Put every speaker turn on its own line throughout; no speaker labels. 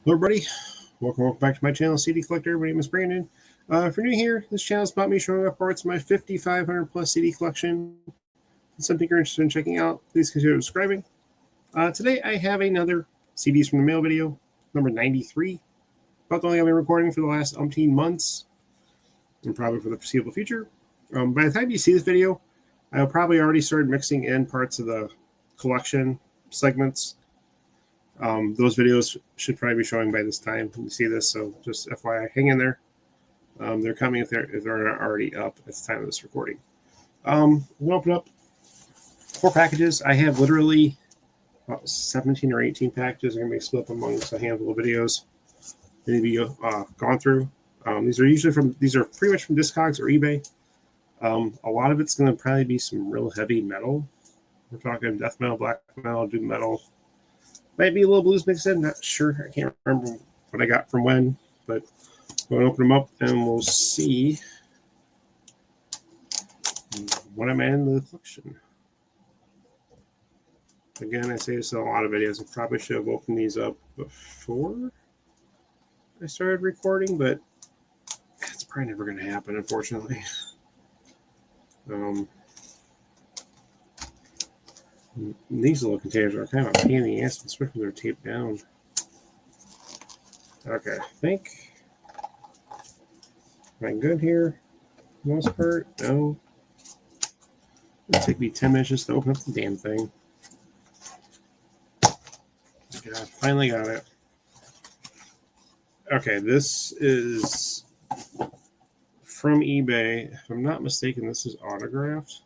Hello, everybody. Welcome back to my channel, CD Collector. My name is Brandon. If you're new here, this channel is about me showing off parts of my 5,500 plus CD collection. If it's something you're interested in checking out, please consider subscribing. Today, I have another CDs from the mail video, number 93. About the only I've been recording for the last umpteen months, and probably for the foreseeable future. By the time you see this video, I'll probably already started mixing in parts of the collection segments. Those videos should probably be showing by this time when you see this, so just FYI, hang in there. They're coming if they're not already up at the time of this recording. We'll open up 4 packages. I have literally about 17 or 18 packages. They're going to be split up amongst a handful of videos that need to be gone through. These are pretty much from Discogs or eBay. A lot of it's going to probably be some real heavy metal. We're talking death metal, black metal, doom metal. Might be a little blues mixed in, not sure. I can't remember what I got from when, but we'll open them up and we'll see what I'm in the collection. Again, I say this in a lot of videos. I probably should have opened these up before I started recording, but it's probably never going to happen, unfortunately. These little containers are kind of a pain in the ass, especially when they're taped down. Okay, I think. Am I good here? For the most part? No. It'll take me 10 minutes just to open up the damn thing. Yeah, finally got it. Okay, this is from eBay. If I'm not mistaken, this is autographed.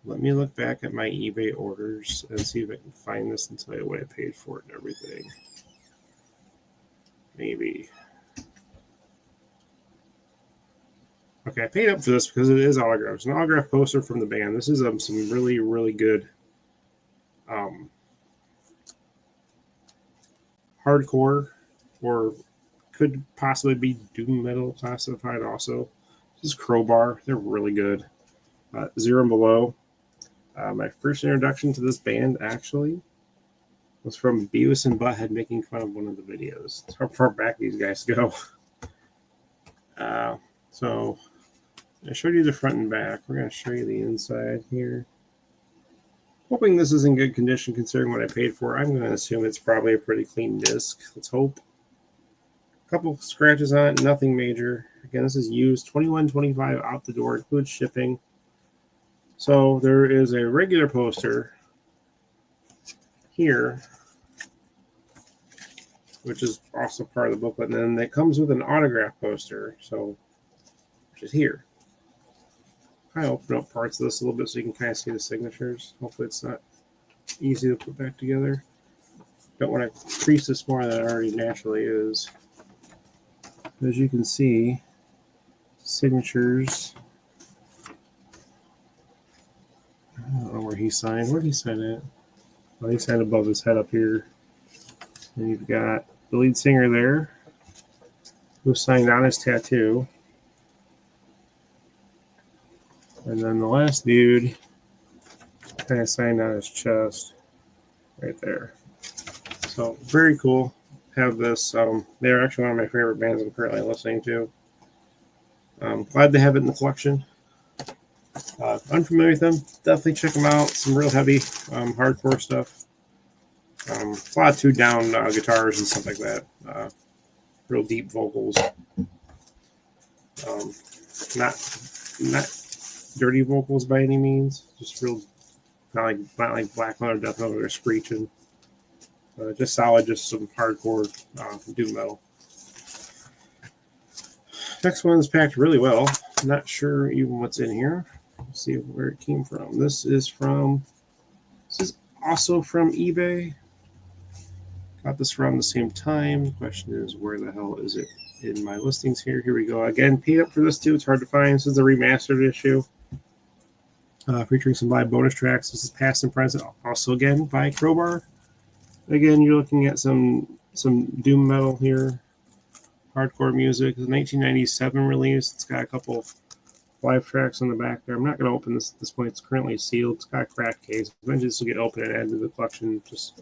Let me look back at my eBay orders and see if I can find this and tell you what I paid for it and everything. Maybe. Okay, I paid up for this because it is autographed. It's an autographed poster from the band. This is some really, really good hardcore, or could possibly be doom metal classified also. This is Crowbar. They're really good. Zero and Below. My first introduction to this band actually was from Beavis and Butthead making fun of one of the videos. That's how far back these guys go. So I showed you the front and back. We're going to show you the inside here. Hoping this is in good condition considering what I paid for. I'm going to assume it's probably a pretty clean disc. Let's hope. A couple scratches on it, nothing major. Again, this is used, $21.25 out the door, includes shipping. So there is a regular poster here, which is also part of the booklet, and then it comes with an autograph poster, so which is here. I open up parts of this a little bit so you can kind of see the signatures. Hopefully it's not easy to put back together. Don't want to crease this more than it already naturally is. As you can see, signatures. I don't know where he signed. Where did he sign at? Well, he signed above his head up here. And you've got the lead singer there, who signed on his tattoo. And then the last dude kind of signed on his chest right there. So very cool. Have this. They're actually one of my favorite bands I'm currently listening to. Glad to have it in the collection. Unfamiliar with them, definitely check them out. Some real heavy hardcore stuff. A lot of 2-down guitars and stuff like that. Real deep vocals. Not dirty vocals by any means. Just real, not like black metal or death metal or screeching. Just solid, just some hardcore doom metal. Next one's packed really well. Not sure even what's in here. Let's see where it came from. This is also from eBay. Got this around the same time. The question is, where the hell is it in my listings here? Here we go. Again, paid up for this too. It's hard to find. This is a remastered issue. Featuring some live bonus tracks. This is past and present. Also again by Crowbar. Again, you're looking at some doom metal here. Hardcore music. It's a 1997 release. It's got a couple live tracks on the back there. I'm not going to open this at this point. It's currently sealed. It's got a cracked case. Eventually this will get open and added to the collection. Just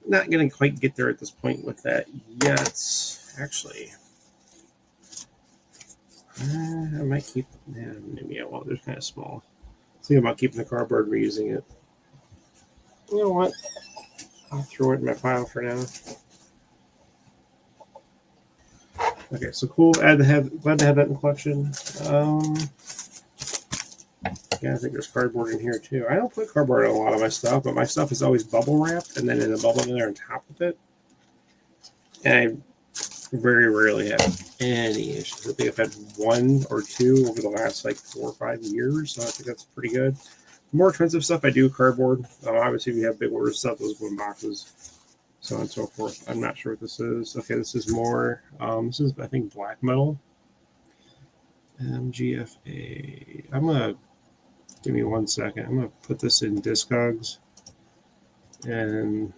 Not going to quite get there at this point with that yet. Actually, I might keep. Yeah, maybe I won't. They're kind of small. Think about keeping the cardboard, reusing it. You know what? I'll throw it in my pile for now. Okay, so cool. Glad to have that in the collection. Yeah, I think there's cardboard in here too. I don't put cardboard on a lot of my stuff, but my stuff is always bubble wrapped and then in a bubble in there on top of it. And I very rarely have any issues. I think I've had 1 or 2 over the last like 4 or 5 years, so I think that's pretty good. More expensive stuff, I do cardboard. Obviously, we have big orders stuff, those go in boxes, so on and so forth. I'm not sure what this is. Okay, this is more. This is, I think, black metal. MGFA. I'm gonna give me 1 second. I'm gonna put this in Discogs and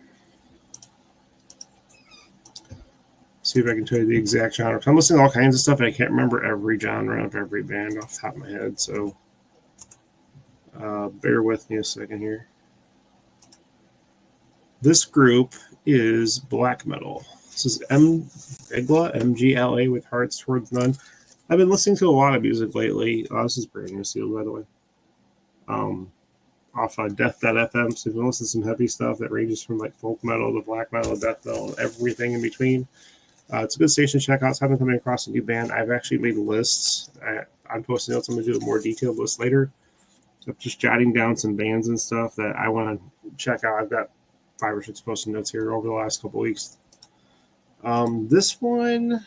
see if I can tell you the exact genre. I'm listening to all kinds of stuff, and I can't remember every genre of every band off the top of my head. So bear with me a second here. This group is black metal. This is MGLA with Hearts Towards None. I've been listening to a lot of music lately. This is brand new seal, by the way. Off Death.fm. So if you listen to some heavy stuff that ranges from like folk metal to black metal, death metal, everything in between. It's a good station to check out. So I've been coming across a new band. I've actually made lists. I'm posting notes. I'm going to do a more detailed list later. So I'm just jotting down some bands and stuff that I want to check out. I've got 5 or 6 posting notes here over the last couple of weeks. This one,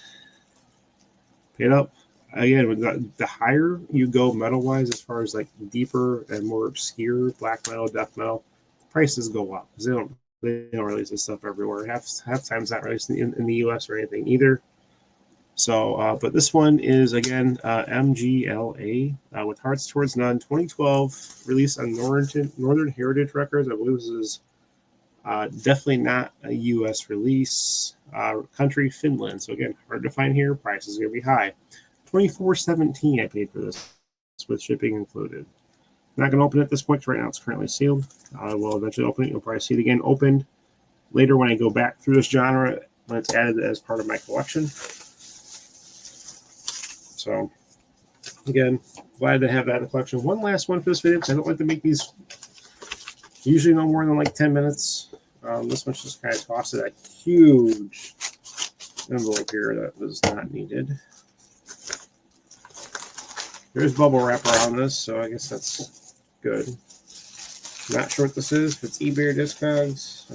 paid up. Again, the higher you go metal-wise, as far as like deeper and more obscure black metal, death metal, prices go up because they don't release this stuff everywhere. Half times not released in the U.S. or anything either. So, but this one is again MGLA with Hearts Towards None, 2012, released on Northern Heritage Records. I believe this is definitely not a U.S. release. Country Finland. So again, hard to find here. Price is going to be high. $24.17 I paid for this with shipping included. Not going to open it at this point because right now it's currently sealed. I will eventually open it. You'll probably see it again opened later when I go back through this genre when it's added as part of my collection. So again, glad to have that in the collection. One last one for this video because I don't like to make these usually no more than like 10 minutes. This one's just kind of tossed in a huge envelope here that was not needed. There's bubble wrap around this, so I guess that's good. Not sure what this is. If it's eBay or Discogs.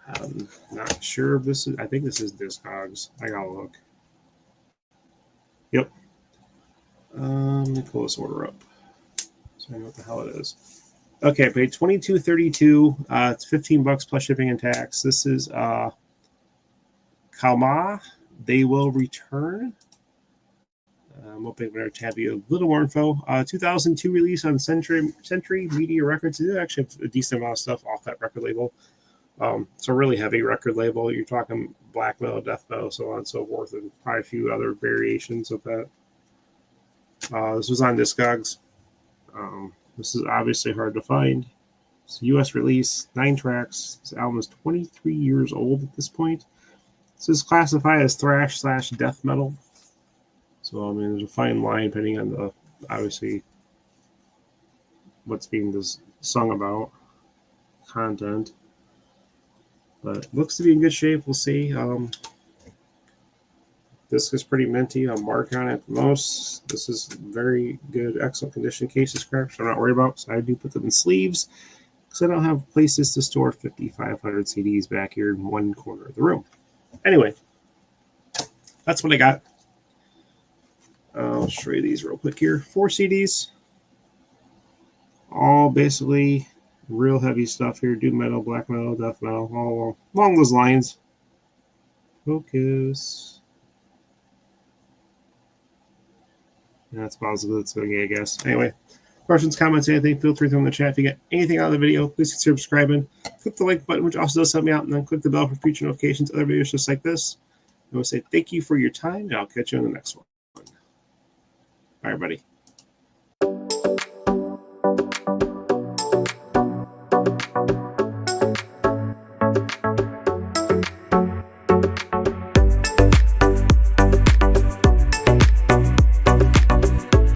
I'm not sure if this is. I think this is Discogs. I gotta look. Yep. Let me pull this order up so I know what the hell it is. Okay, I paid $22.32. It's $15 plus shipping and tax. This is Kalmah. They Will Return. I'm hoping to have you a little more info. 2002 release on Century Media Records. They actually have a decent amount of stuff off that record label. It's a really heavy record label. You're talking black metal, death metal, so on and so forth, and probably a few other variations of that. This was on Discogs. This is obviously hard to find. It's a U.S. release, 9 tracks. This album is 23 years old at this point. This is classified as thrash/death metal. So, I mean, there's a fine line depending on the, obviously, what's being sung about, content. But it looks to be in good shape. We'll see. This is pretty minty. I'll mark on it the most. This is very good, excellent condition. Case is cracked, so I'm not worried about. So I do put them in sleeves because I don't have places to store 5,500 CDs back here in one corner of the room. Anyway, that's what I got. I'll show you these real quick here. 4 CDs. All basically real heavy stuff here. Doom metal, black metal, death metal, all along those lines. Focus. And that's about as good as it's going to get, I guess. Anyway, questions, comments, anything, feel free to throw in the chat. If you get anything out of the video, please consider subscribing. Click the like button, which also does help me out, and then click the bell for future notifications, other videos just like this. I will say thank you for your time, and I'll catch you on the next one. Bye, everybody.